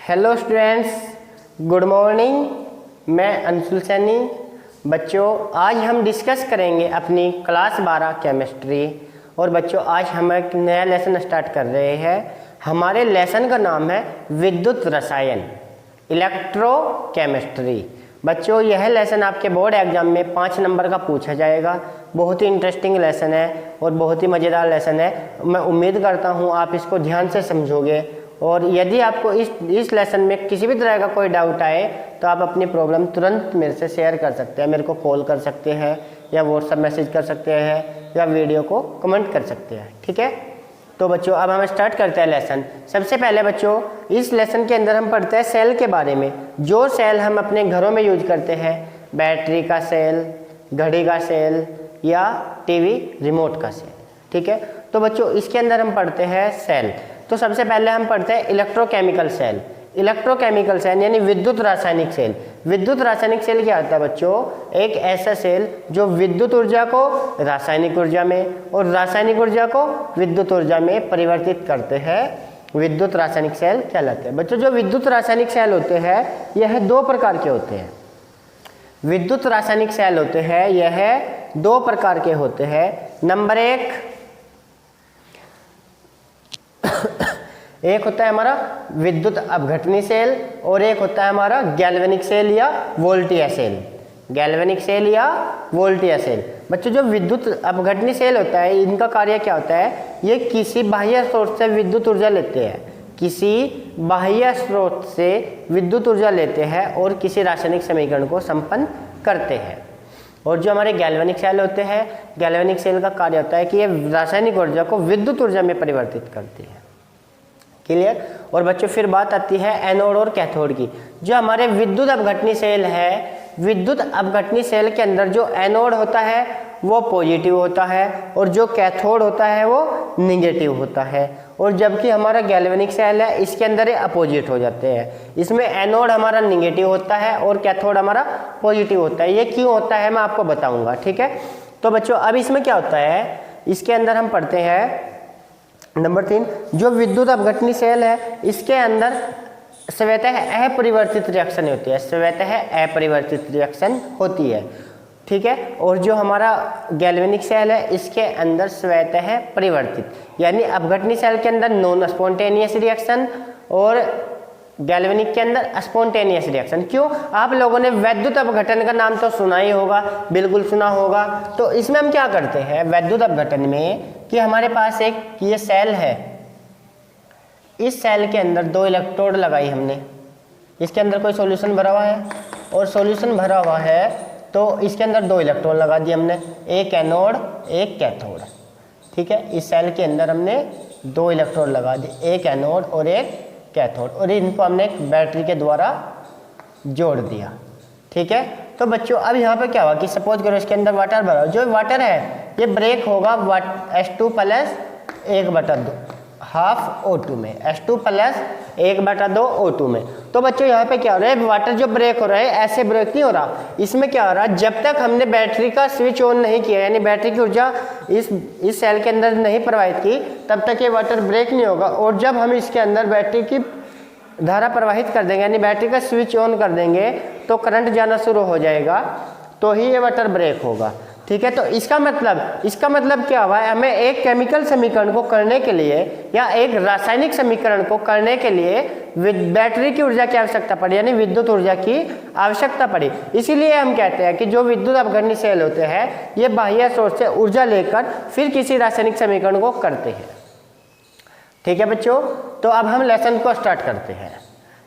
Hello students, good morning. मैं अंशुल सैनी। बच्चों, आज हम डिस्कस करेंगे अपनी क्लास 12 केमिस्ट्री। और बच्चों, आज हम एक नया लेसन स्टार्ट कर रहे हैं। हमारे लेसन का नाम है विद्युत रसायन, इलेक्ट्रोकेमिस्ट्री। बच्चों, यह लेसन आपके बोर्ड एग्जाम में 5 नंबर का पूछा जाएगा। बहुत ही इंटरेस्टिंग लेसन है और बहुत ही मज़ेदार लेसन है। मैं उम्मीद करता हूँ आप इसको ध्यान से समझोगे। और यदि आपको इस लेसन में किसी भी तरह का कोई डाउट आए तो आप अपनी प्रॉब्लम तुरंत मेरे से शेयर कर सकते हैं। मेरे को कॉल कर सकते हैं या व्हाट्सएप मैसेज कर सकते हैं या वीडियो को कमेंट कर सकते हैं। ठीक है, तो बच्चों अब हम स्टार्ट करते हैं लेसन। सबसे पहले बच्चों, इस लेसन के अंदर हम पढ़ते हैं सेल के बारे में। जो सेल हम अपने घरों में यूज करते हैं, बैटरी का सेल, घड़ी का सेल या टीवी रिमोट का सेल। ठीक है, तो बच्चों इसके अंदर हम पढ़ते हैं सेल। तो सबसे पहले हम पढ़ते हैं इलेक्ट्रोकेमिकल सेल। इलेक्ट्रोकेमिकल सेल यानी विद्युत रासायनिक सेल। विद्युत रासायनिक सेल क्या होता है बच्चों? एक ऐसा सेल जो विद्युत ऊर्जा को रासायनिक ऊर्जा में और रासायनिक ऊर्जा को विद्युत ऊर्जा में परिवर्तित करते हैं, विद्युत रासायनिक सेल कहलाते हैं। बच्चों, जो विद्युत रासायनिक सेल होते हैं यह 2 प्रकार के होते हैं। विद्युत रासायनिक सेल होते हैं, यह 2 प्रकार के होते हैं। नंबर 1 होता है हमारा विद्युत अपघटनी सेल और एक होता है हमारा गैल्वेनिक सेल या वोल्टीय सेल। गैल्वेनिक सेल या वोल्टीय सेल। बच्चों, जो विद्युत अपघटनी सेल होता है, इनका कार्य क्या होता है? ये किसी बाह्य स्रोत से विद्युत ऊर्जा लेते हैं, किसी बाह्य स्रोत से विद्युत ऊर्जा लेते हैं और किसी रासायनिक समीकरण को संपन्न करते हैं। और जो हमारे गैल्वेनिक सेल होते हैं, गैल्वेनिक सेल का कार्य होता है कि ये रासायनिक ऊर्जा को विद्युत ऊर्जा में परिवर्तित करती है। क्लियर? और बच्चों फिर बात आती है एनोड और कैथोड की। जो हमारे विद्युत अपघटनी सेल है, विद्युत अपघटनी सेल के अंदर जो एनोड होता है वो पॉजिटिव होता है और जो कैथोड होता है वो निगेटिव होता है। और जबकि हमारा गैल्वेनिक सेल है, इसके अंदर ये अपोजिट हो जाते हैं। इसमें एनोड हमारा निगेटिव होता है और कैथोड हमारा पॉजिटिव होता है। ये क्यों होता है मैं आपको बताऊंगा। ठीक है, तो बच्चों अब इसमें क्या होता है, इसके अंदर हम पढ़ते हैं नंबर 3, जो विद्युत अपघटनी सेल है इसके अंदर स्वतः अपरिवर्तित रिएक्शन होती है। स्वतः अपरिवर्तित रिएक्शन होती है। ठीक है, और जो हमारा गैल्वेनिक सेल है इसके अंदर स्वतः परिवर्तित, यानी अपघटनी सेल के अंदर नॉन स्पॉन्टेनियस रिएक्शन और गैल्वेनिक के अंदर स्पॉन्टेनियस रिएक्शन। क्यों? आप लोगों ने विद्युत अपघटन का नाम तो सुना ही होगा, बिल्कुल सुना होगा। तो इसमें हम क्या करते हैं विद्युत अपघटन में कि हमारे पास एक ये सेल है, इस सेल के अंदर 2 इलेक्ट्रोड लगाई हमने। इसके अंदर कोई सॉल्यूशन भरा हुआ है और सॉल्यूशन भरा हुआ है तो इसके अंदर 2 इलेक्ट्रोड लगा दिए हमने, एक एनोड एक कैथोड। ठीक है, इस सेल के अंदर हमने 2 इलेक्ट्रोड लगा दिए, एक एनोड और एक कैथोड, और इनको हमने एक बैटरी के द्वारा जोड़ दिया। ठीक है, तो बच्चों अब यहाँ पे क्या हुआ कि सपोज करो इसके अंदर वाटर भरा, जो वाटर है ये ब्रेक होगा H2 प्लस 1/2 हाफ O2 में, H2 प्लस 1/2 O2 में। तो बच्चों यहाँ पे क्या हो रहा है, वाटर जो ब्रेक हो रहा है ऐसे ब्रेक नहीं हो रहा। इसमें क्या हो रहा है, जब तक हमने बैटरी का स्विच ऑन नहीं किया, यानी बैटरी की ऊर्जा इस सेल के अंदर नहीं प्रवाहित की, तब तक ये वाटर ब्रेक नहीं होगा। और जब हम इसके अंदर बैटरी की धारा प्रवाहित कर देंगे, यानी बैटरी का स्विच ऑन कर देंगे, तो करंट जाना शुरू हो जाएगा, तो ही ये वाटर ब्रेक होगा। ठीक है, तो इसका मतलब क्या हुआ है, हमें एक केमिकल समीकरण को करने के लिए या एक रासायनिक समीकरण को करने के लिए बैटरी की ऊर्जा की आवश्यकता पड़ी, यानी विद्युत ऊर्जा की आवश्यकता पड़ी। इसीलिए हम कहते हैं कि जो विद्युत अपघटनी सेल होते हैं ये बाह्य स्रोत से ऊर्जा लेकर फिर किसी रासायनिक समीकरण को करते हैं। ठीक है बच्चों, तो अब हम लेसन को स्टार्ट करते हैं।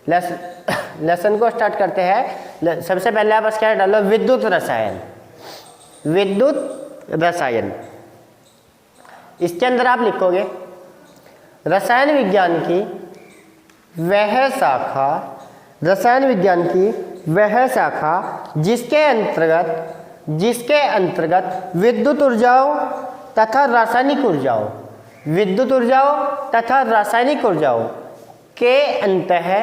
लेसन को स्टार्ट करते हैं। सबसे पहले आप क्या डालो, विद्युत रसायन। विद्युत रसायन, इसके अंदर आप लिखोगे रसायन विज्ञान की वह शाखा, रसायन विज्ञान की वह शाखा जिसके अंतर्गत विद्युत ऊर्जाओं तथा रासायनिक ऊर्जाओं, विद्युत ऊर्जाओं तथा रासायनिक ऊर्जाओं के अंतः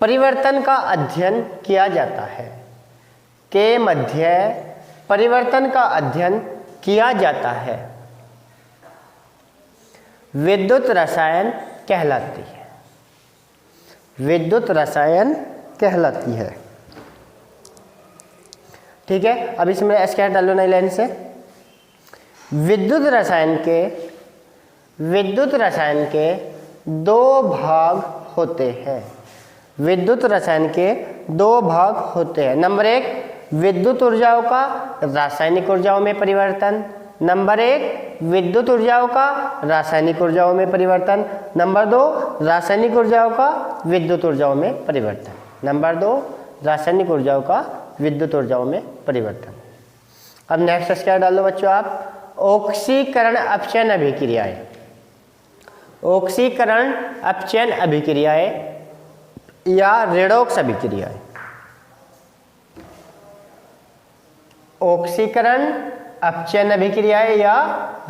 परिवर्तन का अध्ययन किया जाता है, के मध्य परिवर्तन का अध्ययन किया जाता है। विद्युत रसायन कहलाती है, विद्युत रसायन कहलाती है। ठीक है, अब इसमें स्केच डालो नई लाइन से। विद्युत रसायन के दो भाग होते हैं। विद्युत रसायन के दो भाग होते हैं। नंबर 1, विद्युत ऊर्जाओं का रासायनिक ऊर्जाओं में परिवर्तन। नंबर 1, विद्युत ऊर्जाओं का रासायनिक ऊर्जाओं में परिवर्तन। नंबर 2, रासायनिक ऊर्जाओं का विद्युत ऊर्जाओं में परिवर्तन। नंबर 2, रासायनिक ऊर्जाओं का विद्युत ऊर्जाओं में परिवर्तन। अब नेक्स्ट स्लाइड डालो बच्चों आप। ऑक्सीकरण अपचयन अभिक्रियाएं। ऑक्सीकरण अपचयन अभिक्रियाएं या रेडॉक्स अभिक्रियाएं। ऑक्सीकरण अपचयन अभिक्रियाएं या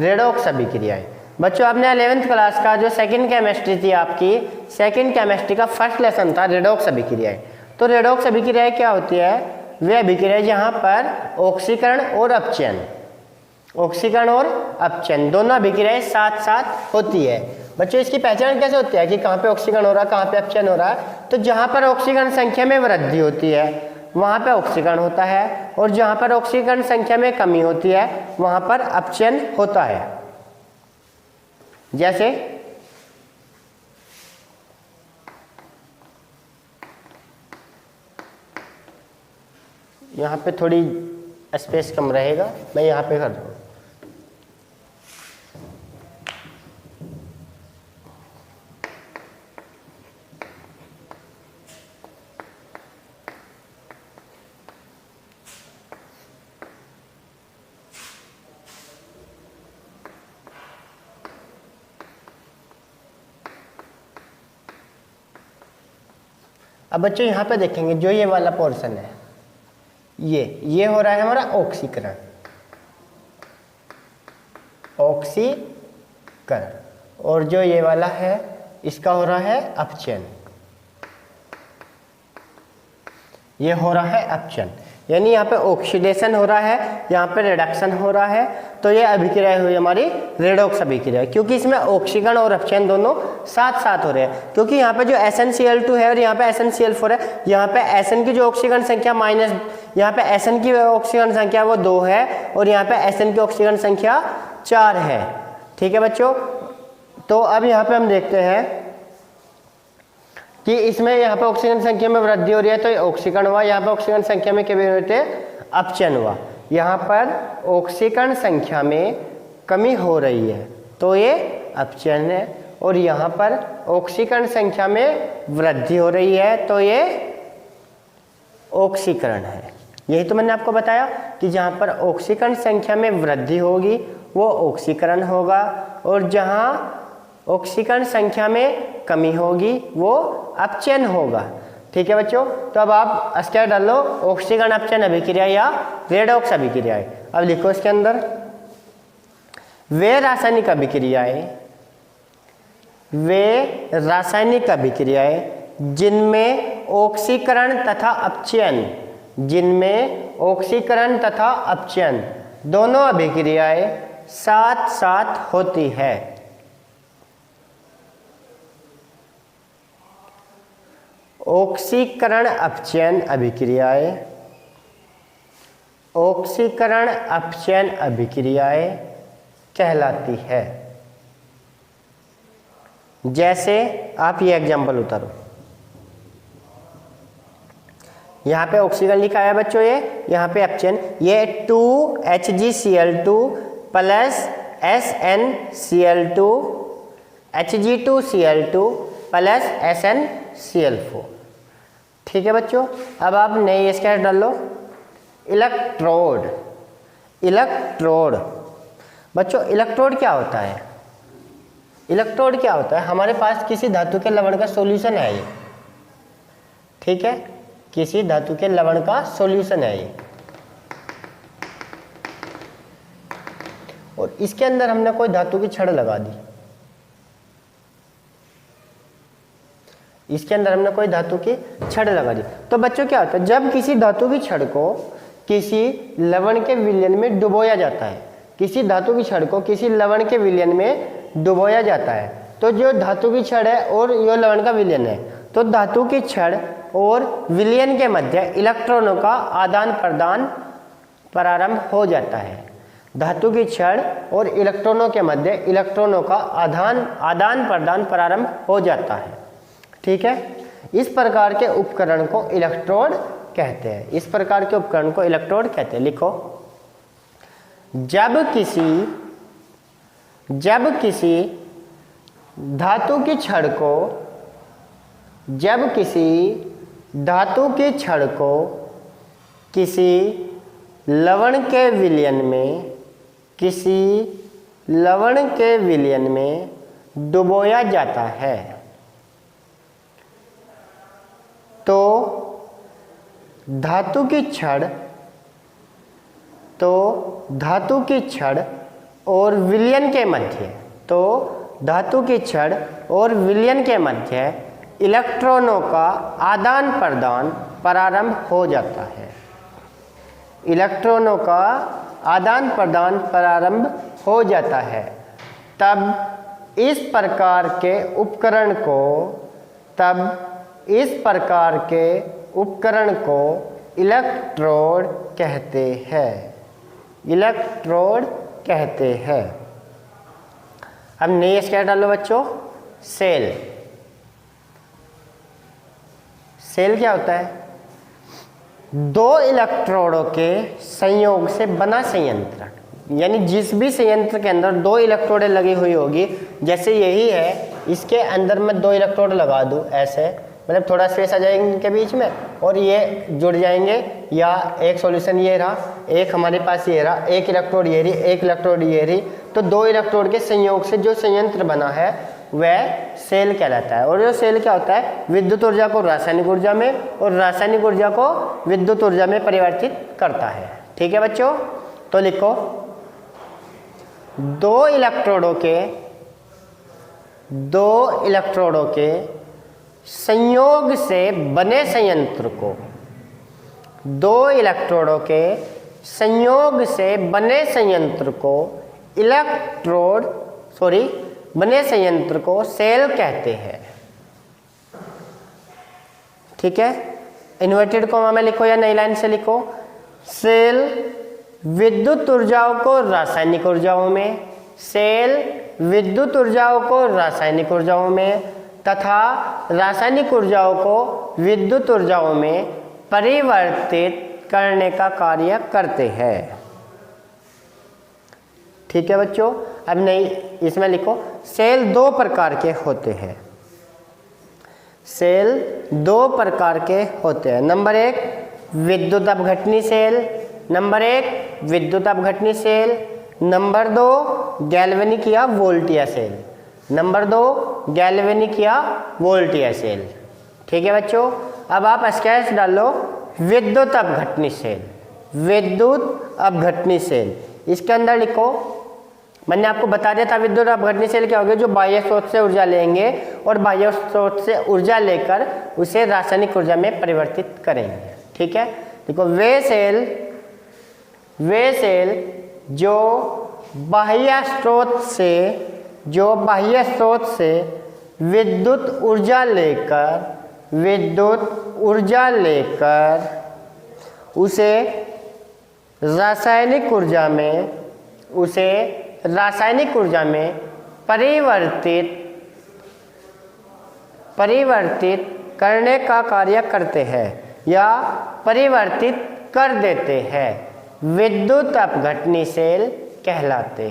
रेडॉक्स अभिक्रियाएं। बच्चों आपने 11th क्लास का जो सेकंड केमिस्ट्री थी आपकी, सेकंड केमिस्ट्री का फर्स्ट लेसन था रेडॉक्स अभिक्रियाएं। तो रेडॉक्स अभिक्रियाएं क्या होती है? वे अभिक्रियाएं जहां पर ऑक्सीकरण और अपचयन, ऑक्सीकरण और अपचयन दोनों अभिक्रियाएं साथ साथ होती है। बच्चों इसकी पहचान कैसे होती है कि कहाँ पे ऑक्सीकरण हो रहा है, कहाँ पे अपचयन हो रहा है? तो जहाँ पर ऑक्सीकरण संख्या में वृद्धि होती है वहाँ पे ऑक्सीकरण होता है, और जहाँ पर ऑक्सीकरण संख्या में कमी होती है वहाँ पर अपचयन होता है। जैसे यहाँ पे थोड़ी स्पेस कम रहेगा, मैं यहाँ पे कर दूँ। अब बच्चों यहाँ पे देखेंगे जो ये वाला पोर्शन है, ये हो रहा है हमारा ऑक्सीकरण, ऑक्सीकरण, और जो ये वाला है इसका हो रहा है अपचयन, ये हो रहा है अपचयन। यानी यहाँ पे ऑक्सीडेशन हो रहा है, यहाँ पे रिडक्शन हो रहा है। तो ये अभिक्रिया हुई हमारी रेडॉक्स अभिक्रिया, क्योंकि इसमें ऑक्सीकरण और अपचयन दोनों साथ साथ हो रहे हैं। क्योंकि यहाँ पे जो SnCl2 है और यहाँ पे SnCl4 है, यहाँ पे Sn की जो ऑक्सीकरण संख्या माइनस, यहाँ पे Sn की ऑक्सीकरण संख्या वो 2 है, और यहाँ पे Sn की ऑक्सीकरण संख्या 4 है। ठीक है बच्चों, तो अब यहाँ पे हम देखते हैं कि इसमें यहाँ पे ऑक्सीजन संख्या में वृद्धि हो रही है तो ये ऑक्सीकरण हुआ, यहाँ पे ऑक्सीजन संख्या में कमी होते अपचयन हुआ। यहाँ पर ऑक्सीकरण संख्या में कमी हो रही है तो ये अपचयन है, और यहाँ पर ऑक्सीकरण संख्या में वृद्धि हो रही है तो ये ऑक्सीकरण है। यही तो मैंने आपको बताया कि जहाँ पर ऑक्सीकरण संख्या में वृद्धि होगी वो ऑक्सीकरण होगा, और जहाँ ऑक्सीकरण संख्या में कमी होगी वो अपचयन होगा। ठीक है बच्चों, तो अब आप स्केच डाल लो, ऑक्सीकरण अपचयन अभिक्रिया या रेडॉक्स अभिक्रियाएं। अब लिखो इसके अंदर, वे रासायनिक अभिक्रियाएं जिनमें ऑक्सीकरण तथा अपचयन दोनों अभिक्रियाएं साथ साथ होती है। ऑक्सीकरण अपचयन अभिक्रियाएं कहलाती है। जैसे आप ये एग्जांपल उतारो, यहाँ पे ऑक्सीकरण लिखा है बच्चों, ये यहाँ पे अपचयन, ये 2HgCl2 plus SnCl2 Hg2Cl2 plus SnCl4। ठीक है बच्चों, अब आप नई स्केच डाल लो, इलेक्ट्रोड। बच्चों इलेक्ट्रोड क्या होता है? इलेक्ट्रोड क्या होता है? हमारे पास किसी धातु के लवण का सॉल्यूशन है ये। ठीक है, किसी धातु के लवण का सॉल्यूशन है ये, और इसके अंदर हमने कोई धातु की छड़ लगा दी। इसके अंदर हमने कोई धातु की छड़ लगा दी। तो बच्चों क्या होता है, जब किसी धातु की छड़ को किसी लवण के विलयन में डुबोया जाता है, किसी धातु की छड़ को किसी लवण के विलयन में डुबोया जाता है, तो जो धातु की छड़ है और यो लवण का विलयन है, तो धातु की छड़ और विलयन के मध्य इलेक्ट्रॉनों का आदान प्रदान प्रारंभ हो जाता है। धातु की छड़ और इलेक्ट्रॉनों के मध्य इलेक्ट्रॉनों का आदान प्रदान प्रारंभ हो जाता है। ठीक है, इस प्रकार के उपकरण को इलेक्ट्रोड कहते हैं। इस प्रकार के उपकरण को इलेक्ट्रोड कहते हैं। लिखो, जब किसी धातु की छड़ को किसी लवण के विलयन में डुबोया जाता है तो धातु की छड़ और विलयन के मध्य इलेक्ट्रॉनों का आदान प्रदान प्रारंभ हो जाता है। तब इस प्रकार के उपकरण को इलेक्ट्रोड कहते हैं। अब नई स्केल डालो बच्चों। सेल क्या होता है? दो इलेक्ट्रोडों के संयोग से बना संयंत्र, यानी जिस भी संयंत्र के अंदर दो इलेक्ट्रोडें लगी हुई होगी, जैसे यही है, इसके अंदर मैं दो इलेक्ट्रोड लगा दूं ऐसे, मतलब थोड़ा स्पेस आ जाएंगे इनके बीच में और ये जुड़ जाएंगे, या एक सॉल्यूशन ये रहा, एक हमारे पास ये रहा, एक इलेक्ट्रोड ये रही, एक इलेक्ट्रोड ये रही, तो दो इलेक्ट्रोड के संयोग से जो संयंत्र बना है वह सेल कहलाता है। और जो सेल क्या होता है? विद्युत ऊर्जा को रासायनिक ऊर्जा में और रासायनिक ऊर्जा को विद्युत ऊर्जा में परिवर्तित करता है। ठीक है बच्चों, तो लिखो, दो इलेक्ट्रोडों के संयोग से बने संयंत्र को सेल कहते हैं। ठीक है, इन्वर्टेड कॉमा में लिखो या नई लाइन से लिखो। सेल विद्युत ऊर्जाओं को रासायनिक ऊर्जाओं में तथा रासायनिक ऊर्जाओं को विद्युत ऊर्जाओं में परिवर्तित करने का कार्य करते हैं। ठीक है बच्चों, अब नहीं इसमें लिखो, सेल दो प्रकार के होते हैं। नंबर एक विद्युत अपघटनी सेल, नंबर दो गैल्वेनिक या वोल्टिया सेल। ठीक है बच्चों, अब आप स्केच डालो विद्युत अपघटनी सेल। इसके अंदर लिखो, मैंने आपको बता दिया था विद्युत अपघटनी सेल क्या होगी, जो बाह्य स्रोत से ऊर्जा लेंगे और बाह्य स्रोत से ऊर्जा लेकर उसे रासायनिक ऊर्जा में परिवर्तित करेंगे। ठीक है, देखो, वे सेल जो बाह्य स्रोत से विद्युत ऊर्जा लेकर उसे रासायनिक ऊर्जा में परिवर्तित करने का कार्य करते हैं या परिवर्तित कर देते हैं, विद्युत अपघटनी सेल कहलाते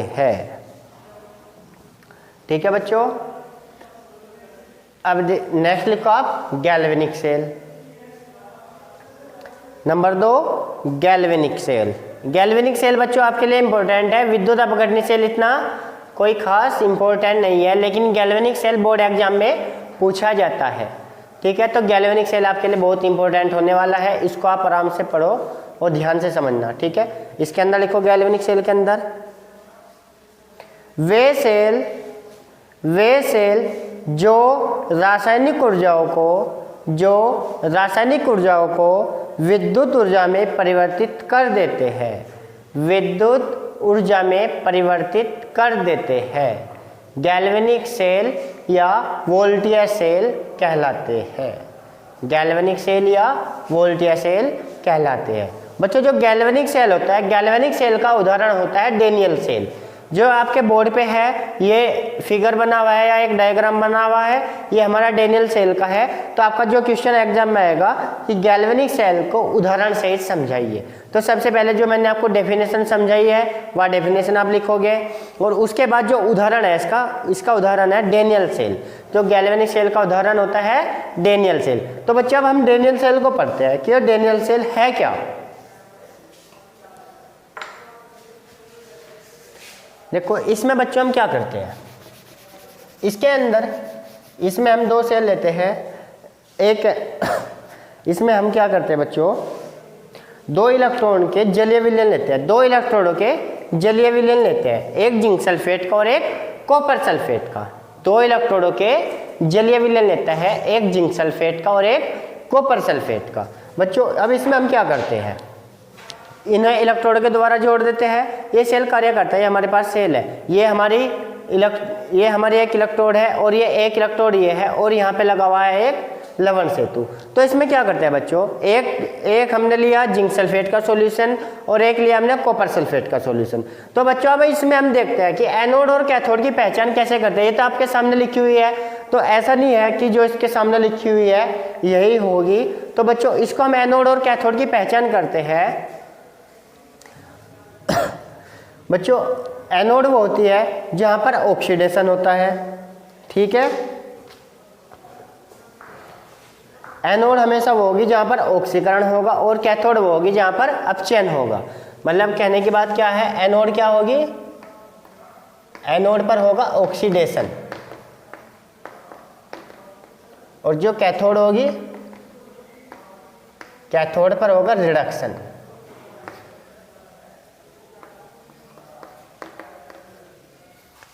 हैं। ठीक है बच्चों, अब नेक्स्ट लिखो आप गैल्वेनिक सेल। नंबर दो गैल्वेनिक सेल बच्चों आपके लिए इंपॉर्टेंट है। विद्युत अपघटनी सेल इतना कोई खास इंपॉर्टेंट नहीं है, लेकिन गैल्वेनिक सेल बोर्ड एग्जाम में पूछा जाता है। ठीक है, तो गैल्वेनिक सेल आपके लिए बहुत इंपॉर्टेंट होने वाला है, इसको आप आराम से पढ़ो और ध्यान से समझना। ठीक है, इसके अंदर लिखो, गैल्वेनिक सेल के अंदर वे सेल जो रासायनिक ऊर्जाओं को विद्युत ऊर्जा में परिवर्तित कर देते हैं, विद्युत ऊर्जा में परिवर्तित कर देते हैं। गैल्वेनिक सेल या वोल्टियर सेल कहलाते हैं। गैल्वेनिक सेल या वोल्टियर सेल कहलाते हैं। बच्चों जो गैल्वेनिक सेल होता है, गैल्वेनिक सेल का उदाहरण होता है डेनियल सेल, जो आपके बोर्ड पे है, ये फिगर बना हुआ है या एक डायग्राम बना हुआ है, ये हमारा डेनियल सेल का है। तो आपका जो क्वेश्चन एग्जाम में आएगा कि गैल्वेनिक सेल को उदाहरण सहित समझाइए। तो सबसे पहले जो मैंने आपको डेफिनेशन समझाई है वह डेफिनेशन आप लिखोगे, और उसके बाद जो उदाहरण है इसका उदाहरण है डेनियल सेल। जो गैल्वेनिक सेल का उदाहरण होता है डेनियल सेल। तो बच्चे अब हम डेनियल सेल को पढ़ते हैं कि डेनियल सेल है क्या। देखो इसमें बच्चों हम क्या करते हैं, इसके अंदर इसमें हम दो सेल लेते हैं। एक इसमें हम क्या करते हैं बच्चों, दो इलेक्ट्रॉन के जलीय विलयन लेते हैं, दो इलेक्ट्रॉनों के जलीय विलयन लेते हैं, एक जिंक सल्फेट का और एक कॉपर सल्फेट का। दो इलेक्ट्रॉनों के जलीय विलयन लेता है, एक जिंक सल्फेट का और एक कॉपर सल्फेट का। बच्चों अब इसमें हम क्या करते हैं, इन्हें इलेक्ट्रोड के द्वारा जोड़ देते हैं। ये सेल कार्य करता है, ये हमारे पास सेल है, ये हमारी एक इलेक्ट्रोड है और ये एक इलेक्ट्रोड ये है, और यहाँ पे लगा हुआ है एक लवण सेतु। तो इसमें क्या करते हैं बच्चों, एक हमने लिया जिंक सल्फेट का सॉल्यूशन और एक लिया हमने कॉपर सल्फेट का सॉल्यूशन। तो बच्चों अब इसमें हम देखते हैं कि एनोड और कैथोड की पहचान कैसे करते हैं। ये तो आपके सामने लिखी हुई है, तो ऐसा नहीं है कि जो इसके सामने लिखी हुई है यही होगी। तो बच्चों इसको हम एनोड और कैथोड की पहचान करते हैं। बच्चों एनोड वो होती है जहां पर ऑक्सीडेशन होता है, ठीक है। एनोड हमेशा वो होगी जहां पर ऑक्सीकरण होगा, और कैथोड वो होगी जहां पर अपचयन होगा। मतलब कहने की बात क्या है, एनोड क्या होगी, एनोड पर होगा ऑक्सीडेशन, और जो कैथोड होगी, कैथोड पर होगा रिडक्शन।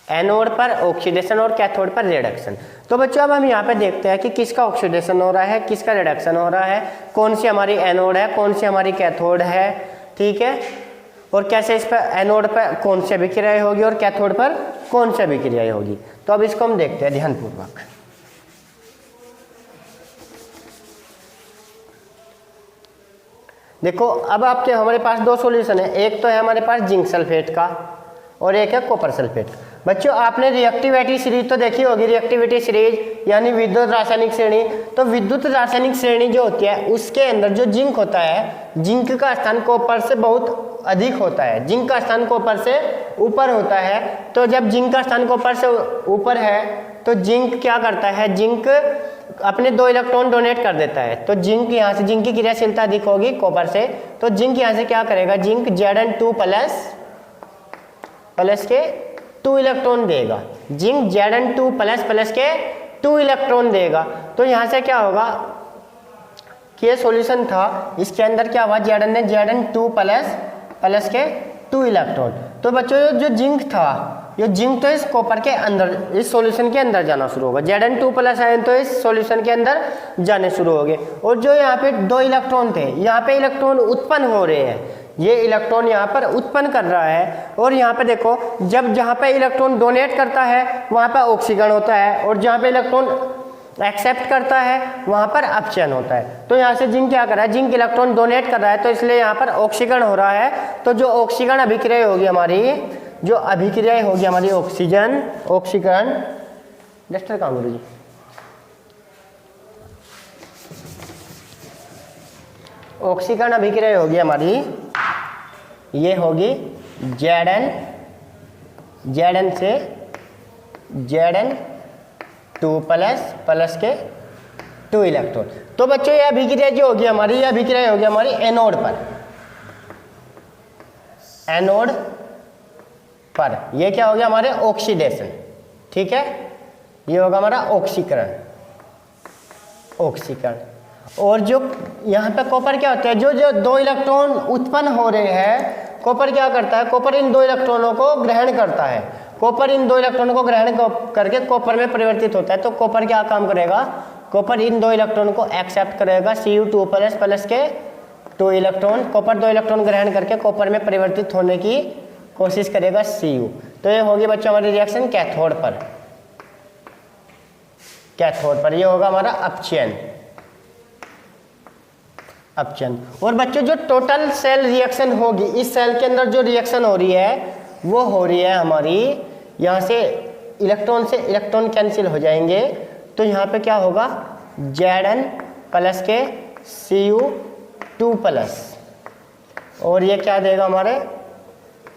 एनोड पर ऑक्सीडेशन और कैथोड पर रिडक्शन। तो बच्चों अब हम यहाँ पे देखते हैं कि किसका ऑक्सीडेशन हो रहा है, किसका रिडक्शन हो रहा है, कौन सी हमारी एनोड है, कौन सी हमारी कैथोड है, ठीक है। और कैसे इस पर एनोड पर कौन सी अभिक्रिया होगी और कैथोड पर कौन सी अभिक्रिया होगी। तो अब इसको हम देखते हैं ध्यानपूर्वक। देखो अब आपके हमारे पास दो सॉल्यूशन है, एक तो है हमारे पास जिंक सल्फेट का और एक है कॉपर सल्फेट। बच्चों आपने रिएक्टिविटी सीरीज तो देखी होगी, रिएक्टिविटी सीरीज यानी विद्युत रासायनिक श्रेणी। तो विद्युत रासायनिक श्रेणी जो होती है उसके अंदर जो जिंक होता है, जिंक का स्थान कॉपर से बहुत अधिक होता है, जिंक का स्थान कॉपर से ऊपर होता है। तो जब जिंक का स्थान कॉपर से ऊपर है तो जिंक क्या करता है, जिंक अपने दो इलेक्ट्रॉन डोनेट कर देता है। तो जिंक यहाँ से, जिंक की क्रियाशीलता अधिक होगी कॉपर से, तो जिंक यहाँ से क्या करेगा, जिंक Zn2 प्लस के 2 इलेक्ट्रॉन देगा, जिंक Zn2 प्लस के 2 इलेक्ट्रॉन देगा। तो यहाँ से क्या होगा कि ये सॉल्यूशन था, इसके अंदर क्या हुआ, Zn2 प्लस के 2 इलेक्ट्रॉन। तो बच्चों जो जिंक था, ये जिंक तो इस कॉपर के अंदर, इस सॉल्यूशन के अंदर जाना शुरू होगा, Zn2 प्लस आयन तो इस सॉल्यूशन के अंदर जाने शुरू हो गए। और जो यहाँ पे 2 इलेक्ट्रॉन थे, यहाँ पे इलेक्ट्रॉन उत्पन्न हो रहे हैं, ये इलेक्ट्रॉन यहाँ पर उत्पन्न कर रहा है। और यहाँ पे देखो, जब जहाँ पे इलेक्ट्रॉन डोनेट करता है वहाँ पर ऑक्सीकरण होता है, और जहाँ पे इलेक्ट्रॉन एक्सेप्ट करता है वहाँ पर अपचयन होता है। तो यहाँ से जिंक क्या कर रहा है, जिंक इलेक्ट्रॉन डोनेट कर रहा है, तो इसलिए यहाँ पर ऑक्सीकरण हो रहा है। तो जो ऑक्सीकरण अभिक्रिया होगी हमारी, जो अभिक्रिया होगी हमारी ऑक्सीकरण, डस्टर कहाँ गुरु जी, ऑक्सीकरण अभिक्रिया होगी हमारी, ये होगी Zn से Zn2 प्लस के 2 इलेक्ट्रॉन। तो बच्चों ये अभिक्रिया जो होगी हमारी, ये अभिक्रिया होगी हमारी एनोड पर, ये क्या हो गया हमारे ऑक्सीडेशन, ठीक है। ये होगा हमारा ऑक्सीकरण। और जो यहाँ पे कॉपर क्या होता है, जो 2 इलेक्ट्रॉन उत्पन्न हो रहे हैं, कॉपर क्या करता है, कॉपर इन 2 इलेक्ट्रॉनों को ग्रहण करता है, कॉपर इन 2 इलेक्ट्रॉनों को ग्रहण करके कॉपर में परिवर्तित होता है। तो कॉपर क्या काम करेगा, कॉपर इन 2 इलेक्ट्रॉन को एक्सेप्ट करेगा, Cu2 प्लस के 2 इलेक्ट्रॉन, कॉपर 2 इलेक्ट्रॉन ग्रहण करके कॉपर में परिवर्तित होने की कोशिश करेगा Cu। तो ये होगी बच्चों हमारी रिएक्शन कैथोड पर, कैथोड पर ये होगा हमारा अपचयन, अपचयन। और बच्चों जो टोटल सेल रिएक्शन होगी, इस सेल के अंदर जो रिएक्शन हो रही है वो हो रही है हमारी, यहाँ से इलेक्ट्रॉन से इलेक्ट्रॉन कैंसिल हो जाएंगे, तो यहाँ पे क्या होगा Zn प्लस के Cu2 प्लस, और ये क्या देगा हमारे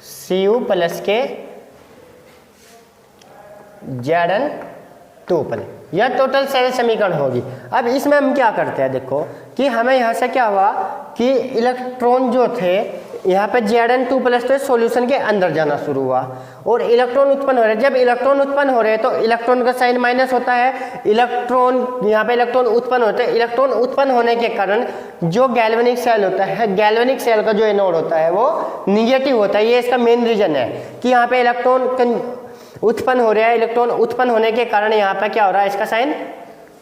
Cu प्लस के Zn2 प्लस, यह टोटल सेल समीकरण होगी। अब इसमें हम क्या करते हैं, देखो कि हमें यहाँ से क्या हुआ कि इलेक्ट्रॉन जो थे यहाँ पे Zn2 प्लस तो सॉल्यूशन के अंदर जाना शुरू हुआ और इलेक्ट्रॉन उत्पन्न हो रहे हैं। जब इलेक्ट्रॉन उत्पन्न हो रहे हैं तो इलेक्ट्रॉन का साइन माइनस होता है, इलेक्ट्रॉन यहाँ पे इलेक्ट्रॉन उत्पन्न होते हैं। इलेक्ट्रॉन उत्पन्न होने के कारण जो गैल्वेनिक सेल होता है, गैल्वेनिक सेल का जो एनोड होता है वो निगेटिव होता है। ये इसका मेन रीजन है कि यहाँ पे इलेक्ट्रॉन उत्पन्न हो रहा है, इलेक्ट्रॉन उत्पन्न होने के कारण यहाँ पे क्या हो रहा है, इसका साइन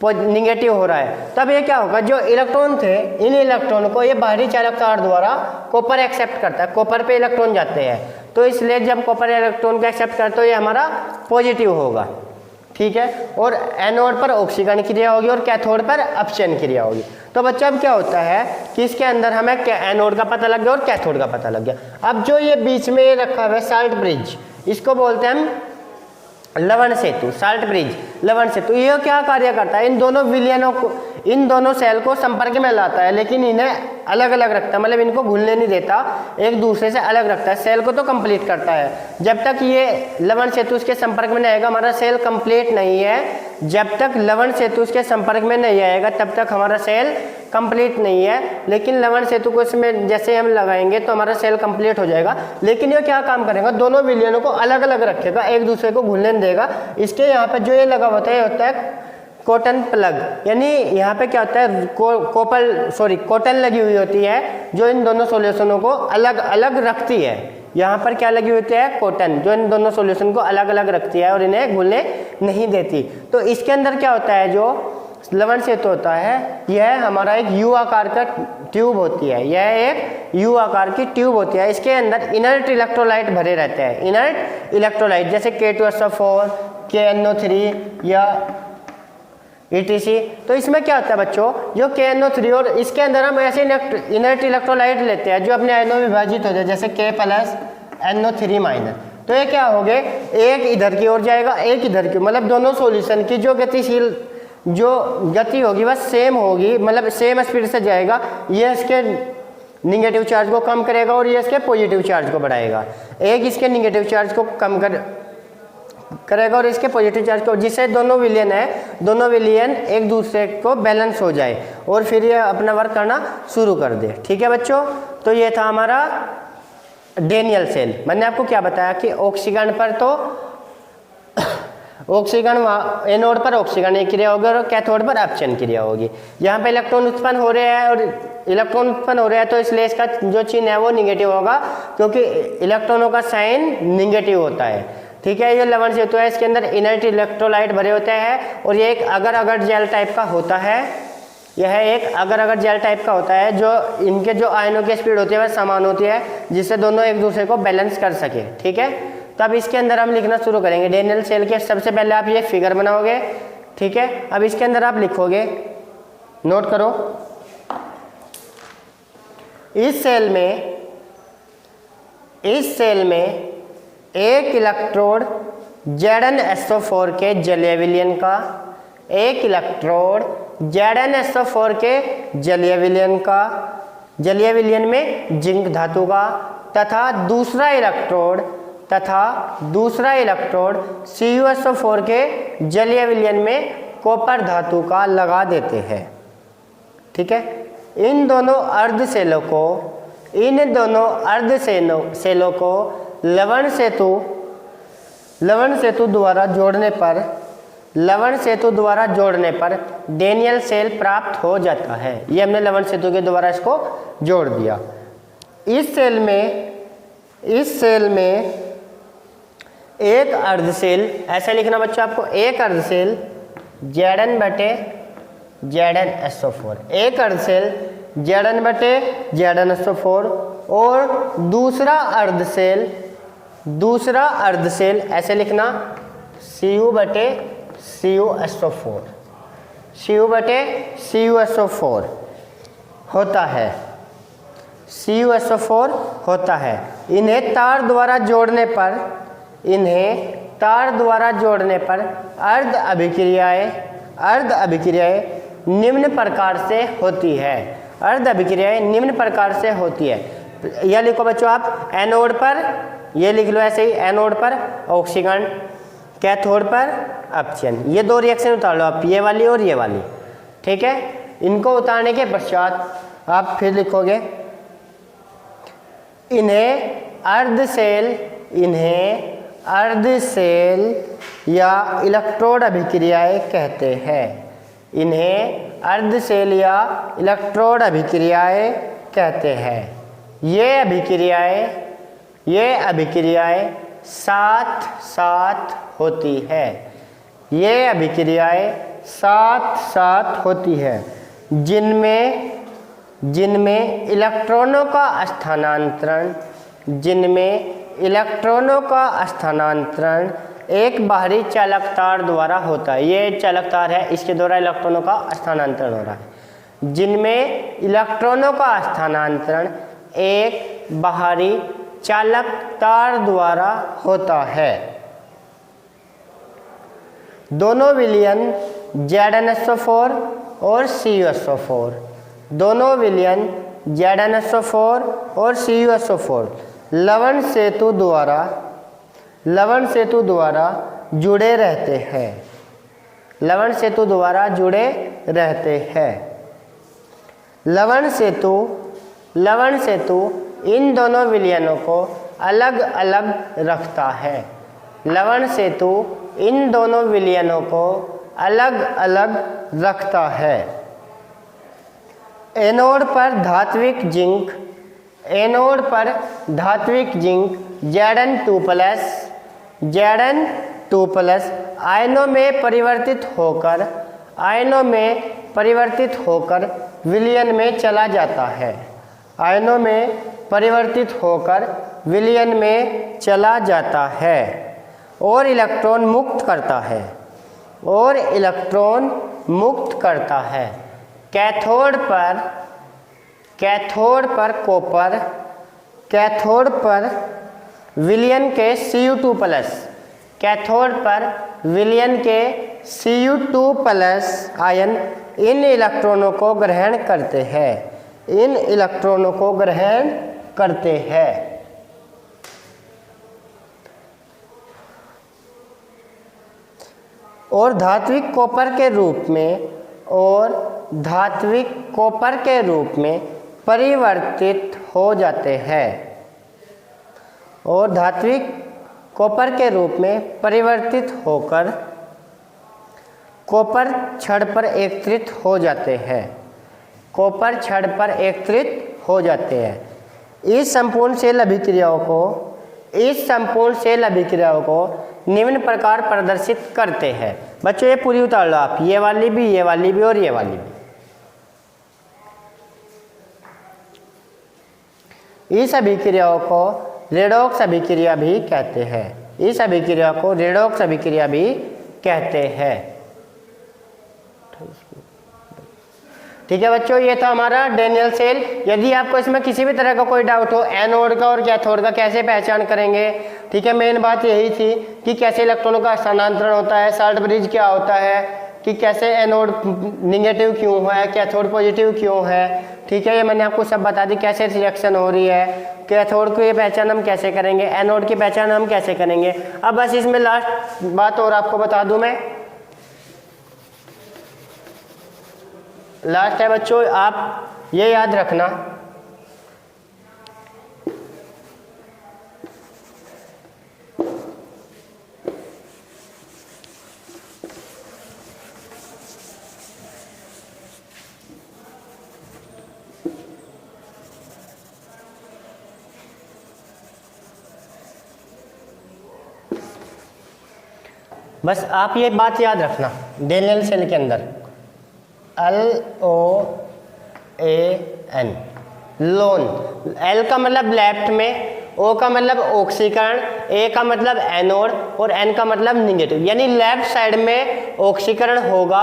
निगेटिव हो रहा है। तब ये क्या होगा, जो इलेक्ट्रॉन थे इन इलेक्ट्रॉन को ये बाहरी चालक तार द्वारा कॉपर एक्सेप्ट करता है, कॉपर पे इलेक्ट्रॉन जाते हैं, तो इसलिए जब कॉपर इलेक्ट्रॉन को एक्सेप्ट करते हो ये हमारा पॉजिटिव होगा, ठीक है। और एनोड पर ऑक्सीकरण क्रिया होगी और कैथोड पर अपचयन क्रिया होगी। तो बच्चा अब क्या होता है कि इसके अंदर हमें एनोड का पता लग गया और कैथोड का पता लग गया। अब जो ये बीच में रखा हुआ है साल्ट ब्रिज, इसको बोलते हैं हम लवण सेतु, साल्ट ब्रिज, लवण सेतु। यह क्या कार्य करता है, इन दोनों विलयनों को, इन दोनों सेल को संपर्क में लाता है, लेकिन इन्हें अलग अलग रखता है, मतलब इनको घुलने नहीं देता, एक दूसरे से अलग रखता है। सेल को तो कंप्लीट करता है, जब तक ये लवण सेतु उसके संपर्क में नहीं आएगा हमारा सेल कंप्लीट नहीं है। जब तक लवण सेतु उसके संपर्क में नहीं आएगा तब तक हमारा सेल कंप्लीट नहीं है, लेकिन लवण सेतु को इसमें जैसे हम लगाएंगे तो हमारा सेल कंप्लीट हो जाएगा। लेकिन ये क्या काम करेगा, दोनों विलयनों को अलग अलग रखेगा, एक दूसरे को घुलने नहीं देगा। इसके यहाँ पे जो ये लगा होता है कॉटन प्लग, यानी यहाँ पे क्या होता है कॉटन लगी हुई होती है जो इन दोनों सॉल्यूशनों को अलग अलग रखती है। यहाँ पर क्या लगी होती है, कॉटन, जो इन दोनों सॉल्यूशन को अलग अलग रखती है और इन्हें घुलने नहीं देती। तो इसके अंदर क्या होता है, जो लवण सेतु होता है यह हमारा एक यू आकार का ट्यूब होती है, यह एक यू आकार की ट्यूब होती है। इसके अंदर इनर्ट इलेक्ट्रोलाइट भरे रहते हैं, इनर्ट इलेक्ट्रोलाइट जैसे K2SO4, KNO3 या ETC। तो इसमें क्या होता है बच्चों, जो KNO3 और इसके अंदर हम ऐसे इनर्ट इलेक्ट्रोलाइट लेते हैं जो अपने आयनों में विभाजित होते हैं, जैसे K+NO3-। तो ये क्या हो गए, एक इधर की ओर जाएगा एक इधर की, मतलब दोनों सॉल्यूशन की जो गतिशील जो गति होगी वह सेम होगी, मतलब सेम स्पीड से जाएगा। ये इसके निगेटिव चार्ज को कम करेगा और ये इसके पॉजिटिव चार्ज को बढ़ाएगा। एक इसके निगेटिव चार्ज को कम करेगा और इसके पॉजिटिव चार्ज को, जिससे दोनों विलयन है, दोनों विलयन एक दूसरे को बैलेंस हो जाए और फिर ये अपना वर्क करना शुरू कर दे, ठीक है बच्चों। तो ये था हमारा डेनियल सेल। मैंने आपको क्या बताया कि ऑक्सीकरण पर तो ऑक्सीकरण एनोड पर ऑक्सीकरण क्रिया होगी और कैथोड पर अपचयन क्रिया होगी। यहाँ पे इलेक्ट्रॉन उत्पन्न हो रहे हैं और इलेक्ट्रॉन उत्पन्न हो रहे हैं तो इसलिए इसका जो चिन्ह है वो निगेटिव होगा, क्योंकि इलेक्ट्रॉनों का साइन निगेटिव होता है, ठीक है। ये लवण सेतु है, इसके अंदर इनर्ट इलेक्ट्रोलाइट भरे होते हैं और ये एक अगर अगर जेल टाइप का होता है, यह एक अगर अगर जेल टाइप का होता है, जो इनके जो आयनों की स्पीड होती है वह समान होती है, जिससे दोनों एक दूसरे को बैलेंस कर सके, ठीक है। तब इसके अंदर हम लिखना शुरू करेंगे डेनियल सेल के। सबसे पहले आप ये फिगर बनाओगे, ठीक है। अब इसके अंदर आप लिखोगे, नोट करो, इस सेल में एक इलेक्ट्रोड ZnSO4 के जलीय विलयन का, एक इलेक्ट्रोड ZnSO4 के जलीय विलयन का, जलीय विलयन में जिंक धातु का, तथा दूसरा इलेक्ट्रोड CuSO4 के जलीय विलयन में कॉपर धातु का लगा देते हैं, ठीक है। इन दोनों अर्ध सेलों को लवण सेतु द्वारा जोड़ने पर डेनियल सेल प्राप्त हो जाता है। ये हमने लवण सेतु के द्वारा इसको जोड़ दिया। इस सेल में एक अर्ध सेल, ऐसे लिखना बच्चों आपको, एक अर्ध सेल ZnSO4, एक अर्ध सेल ZnSO4 और दूसरा अर्ध सेल दूसरा अर्ध सेल, ऐसे लिखना Cu/CuSO4, Cu/CuSO4 होता है, CuSO4 होता है। इन्हें तार द्वारा जोड़ने पर अर्ध अभिक्रियाएं निम्न प्रकार से होती है। अर्ध अभिक्रियाएं निम्न प्रकार से होती है। यह लिखो बच्चों आप, एनोड पर ये लिख लो ऐसे ही, एनोड पर ऑक्सीकरण, कैथोड पर अपचयन। ये दो रिएक्शन उतार लो आप, ये वाली और ये वाली, ठीक है। इनको उतारने के पश्चात आप फिर लिखोगे इन्हें अर्ध सेल या इलेक्ट्रोड अभिक्रियाएं कहते हैं। इन्हें अर्ध सेल या इलेक्ट्रोड अभिक्रियाएं कहते हैं। ये अभिक्रियाएं साथ साथ होती है। ये अभिक्रियाएं साथ साथ होती है, जिनमें इलेक्ट्रॉनों का स्थानांतरण एक बाहरी चालक तार द्वारा होता है। ये चालक तार है, इसके द्वारा इलेक्ट्रॉनों का स्थानांतरण हो रहा है। जिनमें इलेक्ट्रॉनों का स्थानांतरण एक बाहरी चालक तार द्वारा होता है। दोनों विलयन ZnSO4 और CuSO4, दोनों विलयन ZnSO4 और CuSO4 लवण सेतु द्वारा जुड़े रहते हैं। लवण सेतु इन दोनों विलयनों को अलग अलग रखता है। लवण सेतु इन दोनों विलयनों को अलग अलग रखता है। एनोड पर धात्विक जिंक Zn2+ आयनों में परिवर्तित होकर विलयन में चला जाता है। आयनों में परिवर्तित होकर विलयन में चला जाता है और इलेक्ट्रॉन मुक्त करता है। कैथोड पर विलयन के Cu2+ आयन इन इलेक्ट्रॉनों को ग्रहण करते हैं। और धात्विक कॉपर के रूप में परिवर्तित हो जाते हैं। और धात्विक कॉपर के रूप में परिवर्तित होकर कॉपर छड़ पर एकत्रित हो जाते हैं। इस संपूर्ण सेल अभिक्रियाओं को निम्न प्रकार प्रदर्शित करते हैं। बच्चों ये पूरी उतार लो आप, ये वाली भी और ये वाली भी। इस अभिक्रियाओं को रेडॉक्स अभिक्रिया भी कहते हैं। ठीक है बच्चों, ये था हमारा डैनियल सेल। यदि आपको इसमें किसी भी तरह का कोई डाउट हो, एनोड का और कैथोड का कैसे पहचान करेंगे, ठीक है, मेन बात यही थी कि कैसे इलेक्ट्रॉनों का स्थानांतरण होता है, साल्ट ब्रिज क्या होता है, कि कैसे एनोड निगेटिव क्यों है, कैथोड पॉजिटिव क्यों है, ठीक है, ये मैंने आपको सब बता दी। कैसे रिएक्शन हो रही है, कैथोड की पहचान हम कैसे करेंगे, एनोड की पहचान हम कैसे करेंगे। अब बस इसमें लास्ट बात और आपको बता दूं मैं, लास्ट है बच्चों, आप ये याद रखना, बस आप ये बात याद रखना, डैनियल सेल के अंदर LOAN, लोन, L का मतलब लेफ्ट में ओ का मतलब ऑक्सीकरण, ए का मतलब एनोड और एन का मतलब निगेटिव, यानी लेफ्ट साइड में ऑक्सीकरण होगा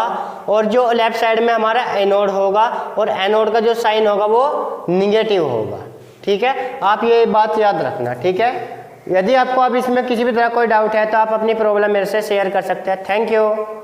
और जो लेफ्ट साइड में हमारा एनोड होगा और एनोड का जो साइन होगा वो निगेटिव होगा। ठीक है, आप ये बात याद रखना। ठीक है, यदि आपको अब इसमें किसी भी तरह कोई डाउट है तो आप अपनी प्रॉब्लम मेरे से शेयर कर सकते हैं। Thank you.